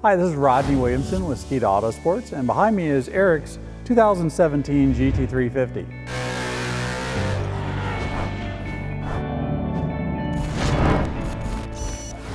Hi, this is Rodney Williamson with Steeda Autosports, and behind me is Eric's 2017 GT350.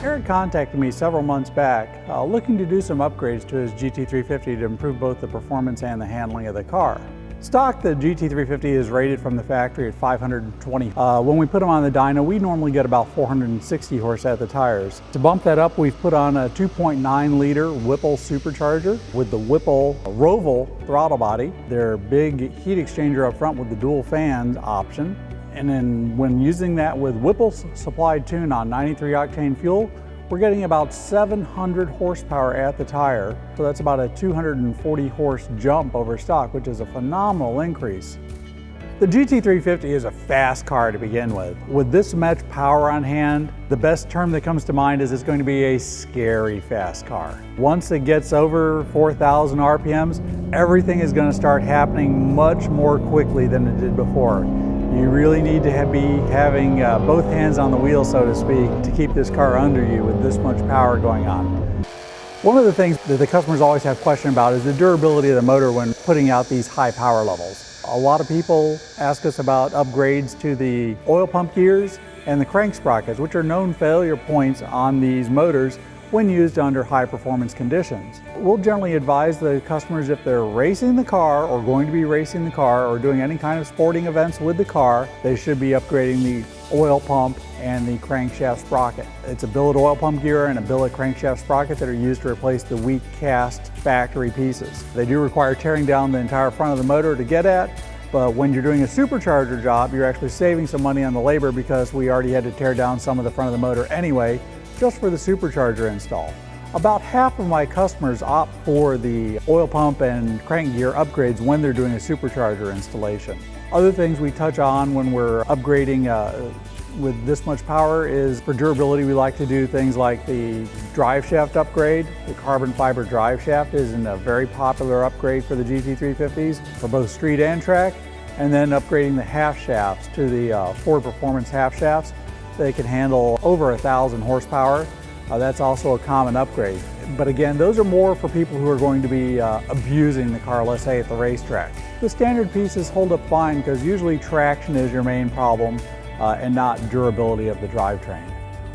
Eric contacted me several months back looking to do some upgrades to his GT350 to improve both the performance and the handling of the car. Stock, the GT350 is rated from the factory at 520. When we put them on the dyno, we normally get about 460 horse at the tires. To bump that up, we've put on a 2.9 liter Whipple Supercharger with the Whipple Roval throttle body, their big heat exchanger up front with the dual fan option. And then when using that with Whipple supplied tune on 93 octane fuel, we're getting about 700 horsepower at the tire. So that's about a 240 horse jump over stock, which is a phenomenal increase. The GT350 is a fast car to begin with. With this much power on hand, the best term that comes to mind is it's going to be a scary fast car. Once it gets over 4,000 RPMs, everything is going to start happening much more quickly than it did before. You really need to be having both hands on the wheel, so to speak, to keep this car under you with this much power going on. One of the things that the customers always have question about is the durability of the motor when putting out these high power levels. A lot of people ask us about upgrades to the oil pump gears and the crank sprockets, which are known failure points on these motors when used under high performance conditions. We'll generally advise the customers, if they're racing the car or going to be racing the car or doing any kind of sporting events with the car, they should be upgrading the oil pump and the crankshaft sprocket. It's a billet oil pump gear and a billet crankshaft sprocket that are used to replace the weak cast factory pieces. They do require tearing down the entire front of the motor to get at, but when you're doing a supercharger job, you're actually saving some money on the labor because we already had to tear down some of the front of the motor anyway, just for the supercharger install. About half of my customers opt for the oil pump and crank gear upgrades when they're doing a supercharger installation. Other things we touch on when we're upgrading with this much power is, for durability, we like to do things like the drive shaft upgrade. The carbon fiber drive shaft is a very popular upgrade for the GT350s for both street and track, and then upgrading the half shafts to the Ford Performance half shafts. They can handle over 1,000 horsepower. That's also a common upgrade. But again, those are more for people who are going to be abusing the car, let's say at the racetrack. The standard pieces hold up fine because usually traction is your main problem and not durability of the drivetrain.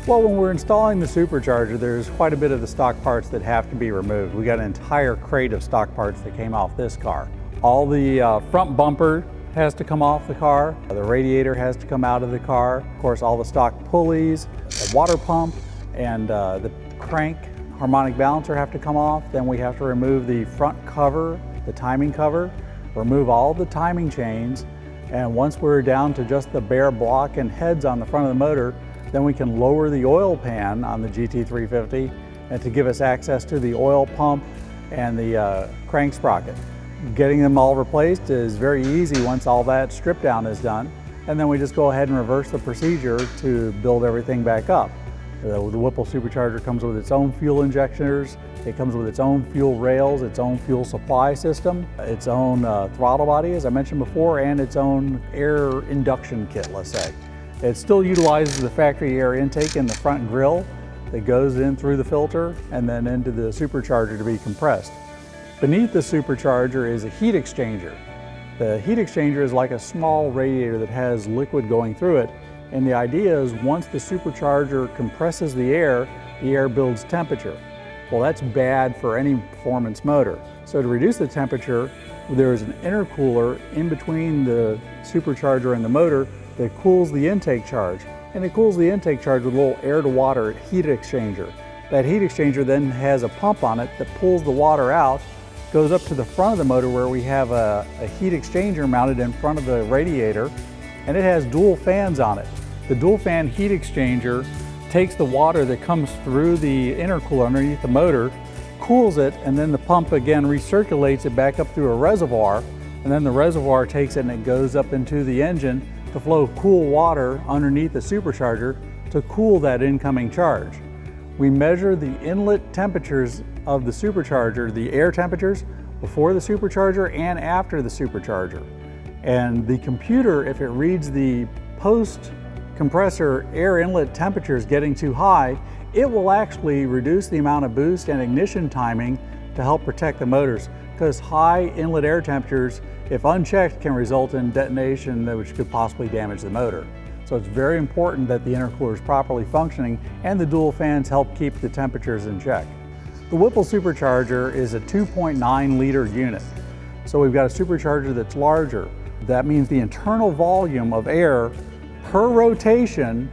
Well, when we're installing the supercharger, there's quite a bit of the stock parts that have to be removed. We got an entire crate of stock parts that came off this car. All the front bumper has to come off the car. The radiator has to come out of the car. Of course, all the stock pulleys, the water pump, and the crank harmonic balancer have to come off. Then we have to remove the front cover, the timing cover, remove all the timing chains, and once we're down to just the bare block and heads on the front of the motor, then we can lower the oil pan on the GT350 and to give us access to the oil pump and the crank sprocket. Getting them all replaced is very easy once all that strip down is done, and then we just go ahead and reverse the procedure to build everything back up. The Whipple Supercharger comes with its own fuel injectors, it comes with its own fuel rails, its own fuel supply system, its own throttle body, as I mentioned before, and its own air induction kit, let's say. It still utilizes the factory air intake in the front grille that goes in through the filter and then into the supercharger to be compressed. Beneath the supercharger is a heat exchanger. The heat exchanger is like a small radiator that has liquid going through it, and the idea is once the supercharger compresses the air builds temperature. Well, that's bad for any performance motor. So to reduce the temperature, there is an intercooler in between the supercharger and the motor that cools the intake charge, and it cools the intake charge with a little air-to-water heat exchanger. That heat exchanger then has a pump on it that pulls the water out, goes up to the front of the motor where we have a heat exchanger mounted in front of the radiator, and it has dual fans on it. The dual fan heat exchanger takes the water that comes through the intercooler underneath the motor, cools it, and then the pump again recirculates it back up through a reservoir, and then the reservoir takes it and it goes up into the engine to flow cool water underneath the supercharger to cool that incoming charge. We measure the inlet temperatures of the supercharger, the air temperatures, before the supercharger and after the supercharger. And the computer, if it reads the post compressor air inlet temperature is getting too high, it will actually reduce the amount of boost and ignition timing to help protect the motors, because high inlet air temperatures, if unchecked, can result in detonation which could possibly damage the motor. So it's very important that the intercooler is properly functioning and the dual fans help keep the temperatures in check. The Whipple Supercharger is a 2.9 liter unit. So we've got a supercharger that's larger. That means the internal volume of air per rotation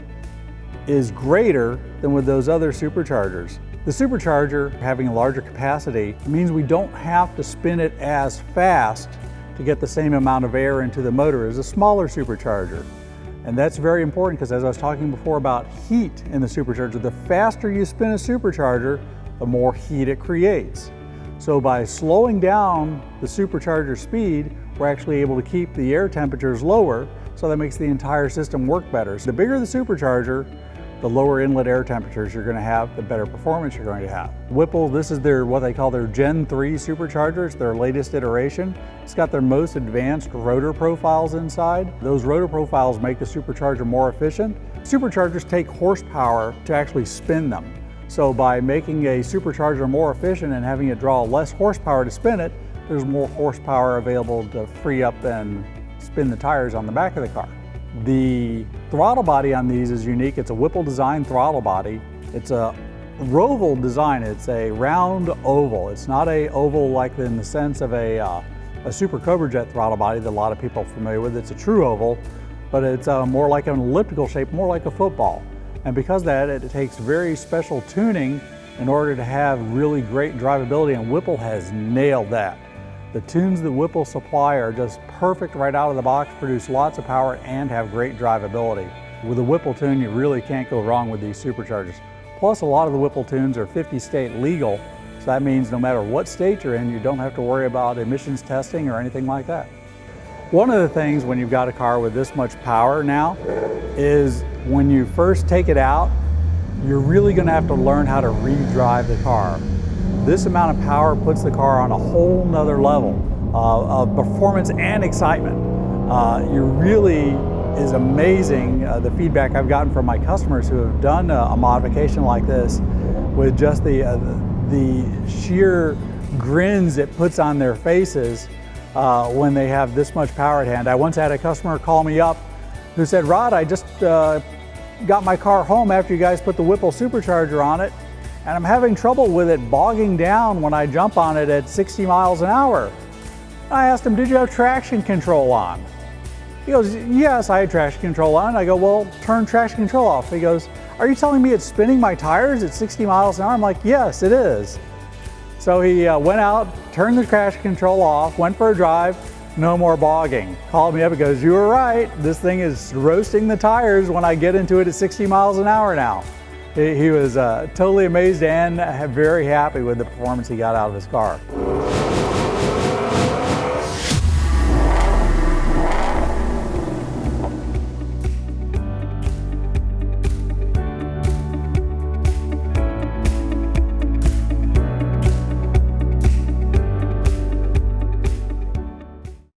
is greater than with those other superchargers. The supercharger, having a larger capacity, means we don't have to spin it as fast to get the same amount of air into the motor as a smaller supercharger. And that's very important because, as I was talking before about heat in the supercharger, the faster you spin a supercharger, the more heat it creates. So by slowing down the supercharger speed, we're actually able to keep the air temperatures lower, so that makes the entire system work better. So the bigger the supercharger, the lower inlet air temperatures you're going to have, the better performance you're going to have. Whipple, this is their what they call their Gen 3 supercharger. It's their latest iteration. It's got their most advanced rotor profiles inside. Those rotor profiles make the supercharger more efficient. Superchargers take horsepower to actually spin them. So by making a supercharger more efficient and having it draw less horsepower to spin it, there's more horsepower available to free up and spin the tires on the back of the car. The throttle body on these is unique. It's a Whipple design throttle body. It's a Roval design. It's a round oval. It's not a oval like in the sense of a Super Cobra Jet throttle body that a lot of people are familiar with. It's a true oval, but it's more like an elliptical shape, more like a football. And because of that, it takes very special tuning in order to have really great drivability, and Whipple has nailed that. The tunes that Whipple supply are just perfect right out of the box, produce lots of power, and have great drivability. With a Whipple tune, you really can't go wrong with these superchargers. Plus, a lot of the Whipple tunes are 50-state legal, so that means no matter what state you're in, you don't have to worry about emissions testing or anything like that. One of the things when you've got a car with this much power now is when you first take it out, you're really going to have to learn how to redrive the car. This amount of power puts the car on a whole nother level of performance and excitement. You really is amazing the feedback I've gotten from my customers who have done a modification like this with just the sheer grins it puts on their faces when they have this much power at hand. I once had a customer call me up who said, "Rod, I just got my car home after you guys put the Whipple Supercharger on it, and I'm having trouble with it bogging down when I jump on it at 60 miles an hour. I asked him, "Did you have traction control on?" He goes, "Yes, I had traction control on." I go, "Well, turn traction control off." He goes, "Are you telling me it's spinning my tires at 60 miles an hour?" I'm like, "Yes, it is." So he went out, turned the traction control off, went for a drive, no more bogging. Called me up and goes, "You were right, this thing is roasting the tires when I get into it at 60 miles an hour now." He was totally amazed and very happy with the performance he got out of his car.